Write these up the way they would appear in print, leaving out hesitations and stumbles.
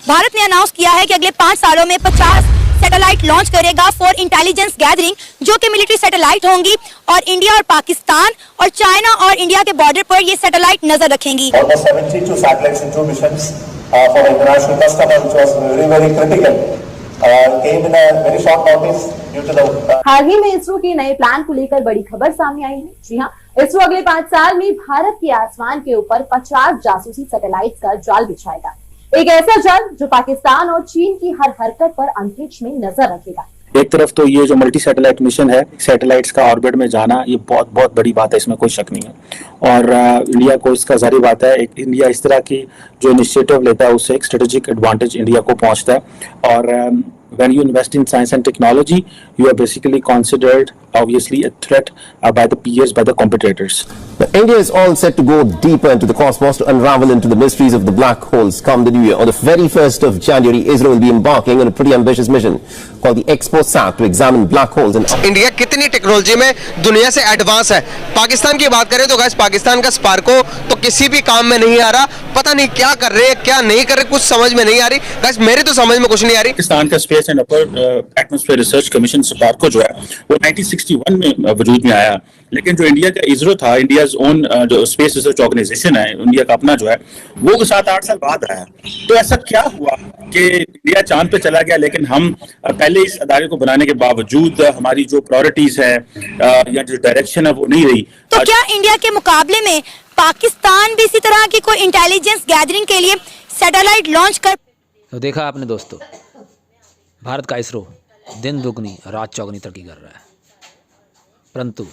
भारत ने अनाउंस किया है कि अगले 5 सालों में 50 सैटेलाइट लॉन्च करेगा फॉर इंटेलिजेंस गैदरिंग, जो कि मिलिट्री सैटेलाइट होंगी और इंडिया और पाकिस्तान और चाइना और इंडिया के बॉर्डर पर ये सैटेलाइट नजर रखेंगी। हाल ही में इसरो के नए प्लान को लेकर बड़ी खबर सामने आई है। जी हाँ, इसरो अगले 5 साल में भारत के आसमान के ऊपर 50 जासूसी सैटेलाइट का जाल बिछाएगा। एक ऐसा जाल जो पाकिस्तान और चीन की हर हरकत पर अंतरिक्ष में नजर रखेगा। एक तरफ तो ये जो मल्टी सैटेलाइट मिशन है, सैटेलाइट्स का ऑर्बिट में जाना, ये बहुत बहुत बड़ी बात है, इसमें कोई शक नहीं है। और इंडिया को इसका जारी बात है, इंडिया इस तरह की जो इनिशिएटिव लेता है उससे एक स्ट्रेटेजिक एडवांटेज इंडिया को पहुंचता है। और when you invest in science and technology, you are basically considered obviously a threat by the peers, by the competitors. Now, India is all set to go deeper into the cosmos to unravel into the mysteries of the black holes come the new year. On the very 1st of January, Israel will be embarking on a pretty ambitious mission called the ExpoSat to examine black holes. India कितनी technology में दुनिया से advance है। पाकिस्तान की बात करें तो guys, Pakistan का स्पार्को तो किसी भी काम में नहीं आ रहा, पता नहीं क्या कर रहे हैं क्या नहीं कर रहे, कुछ समझ में नहीं आ रही गाइस, मेरे तो समझ में कुछ नहीं आ रही। पाकिस्तान का space and upper atmosphere research commission Sparco जो है वो 1961 में वजूद में आया, लेकिन जो इंडिया का इसरो था, इंडियाज ओन जो स्पेस रिसर्च ऑर्गेनाइजेशन है, इंडिया का अपना जो है, वो 7-8 साल बाद आया। तो ऐसा क्या हुआ कि इंडिया चांद पे चला गया, लेकिन हम पहले इस अदारे को बनाने के बावजूद हमारी जो प्रायोरिटीज है या जो डायरेक्शन है वो नहीं रही। तो क्या इंडिया के मुकाबले में पाकिस्तान भी इसी तरह की कोई इंटेलिजेंस गैदरिंग के लिए सैटेलाइट लॉन्च कर? तो देखा आपने दोस्तों, भारत का इसरो दिन दुगनी रात चौगनी तरक्की कर रहा है, परंतु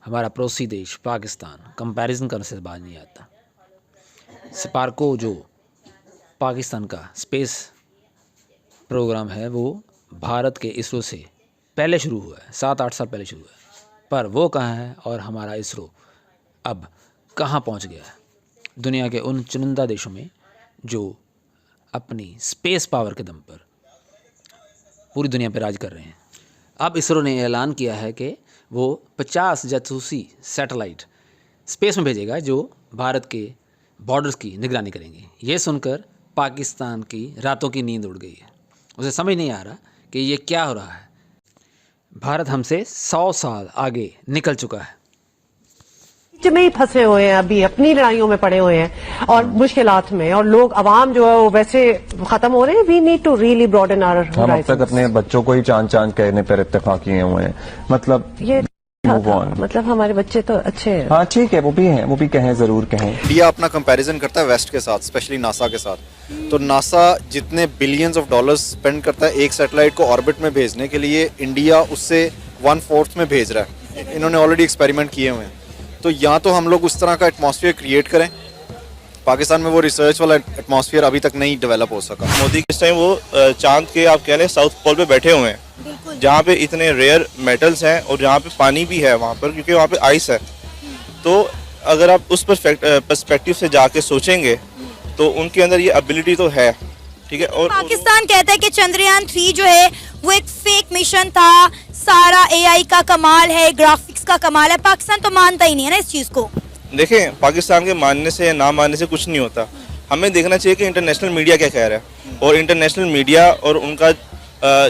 हमारा पड़ोसी देश पाकिस्तान कंपैरिजन करने से बाज नहीं आता। स्पार्को जो पाकिस्तान का स्पेस प्रोग्राम है वो भारत के इसरो से पहले शुरू हुआ है, 7-8 साल पहले शुरू हुआ है, पर वो कहाँ है और हमारा इसरो अब कहाँ पहुँच गया है दुनिया के उन चुनिंदा देशों में जो अपनी स्पेस पावर के दम पर पूरी दुनिया पर राज कर रहे हैं। अब इसरो ने ऐलान किया है कि वो 50 जासूसी सैटेलाइट स्पेस में भेजेगा जो भारत के बॉर्डर्स की निगरानी करेंगे। ये सुनकर पाकिस्तान की रातों की नींद उड़ गई है, उसे समझ नहीं आ रहा कि ये क्या हो रहा है। भारत हमसे 100 साल आगे निकल चुका है, में ही फंसे हुए हैं, अभी अपनी लड़ाइयों में पड़े हुए हैं और मुश्किलात में, और लोग अवाम जो है वो वैसे खत्म हो रहे हैं। We need to really broaden our horizon. हम अब तक अपने बच्चों को ही चांद कहने पर इत्तेफाक किए हुए हैं, मतलब ये मतलब हमारे बच्चे तो अच्छे हैं। हाँ ठीक है, वो भी हैं, वो भी कहें, जरूर कहें। इंडिया अपना कंपैरिजन करता है वेस्ट के साथ, स्पेशली नासा के साथ। तो नासा जितने बिलियंस ऑफ डॉलर्स स्पेंड करता है एक सैटेलाइट को ऑर्बिट में भेजने के लिए, इंडिया उससे 1/4 में भेज रहा है। इन्होंने ऑलरेडी एक्सपेरिमेंट किए हुए हैं। तो या तो हम लोग उस तरह का एटमॉस्फेयर क्रिएट करें, पाकिस्तान में वो रिसर्च वाला एटमॉस्फेयर अभी तक नहीं डेवलप हो सका। मोदी इस टाइम वो चांद के आप कह लें साउथ पोल पे बैठे हुए हैं, जहाँ पे इतने रेयर मेटल्स हैं और जहाँ पे पानी भी है वहाँ पर, क्योंकि वहाँ पे आइस है। तो अगर आप उस पर्सपेक्टिव से जाके सोचेंगे तो उनके अंदर ये एबिलिटी तो है, ठीक है। और पाकिस्तान कहता है कि चंद्रयान 3 जो है वो एक फेक मिशन था, सारा AI का कमाल है, ग्राफिक्स का कमाल है। पाकिस्तान तो मानता ही नहीं है ना इस चीज को। देखें, पाकिस्तान के मानने से या ना मानने से कुछ नहीं होता, हमें देखना चाहिए कि इंटरनेशनल मीडिया क्या कह रहा है। और इंटरनेशनल मीडिया और उनका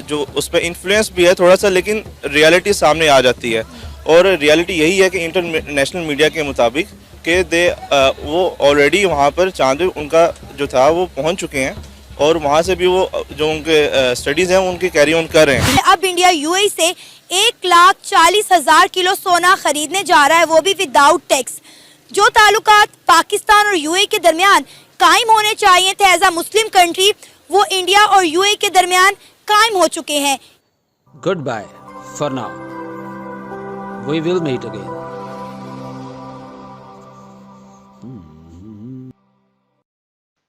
जो उस पर इन्फ्लुएंस भी है थोड़ा सा, लेकिन रियलिटी सामने आ जाती है। और रियलिटी यही है कि इंटरनेशनल मीडिया के मुताबिक कि वो ऑलरेडी वहाँ पर चांद उनका जो था वो पहुँच चुके हैं, और वहाँ से भी वो जो उनके स्टडीज़ हैं उनकी कैरी ऑन कर रहे हैं। अब इंडिया UAE से 1,40,000 किलो सोना खरीदने जा रहा है, वो भी विदाउट टैक्स। जो ताल्लुकात पाकिस्तान और UAE के दरमियान कायम होने चाहिए थे एज अ मुस्लिम कंट्री, वो इंडिया और UAE के दरमियान कायम हो चुके हैं। Good bye for now, we will meet again.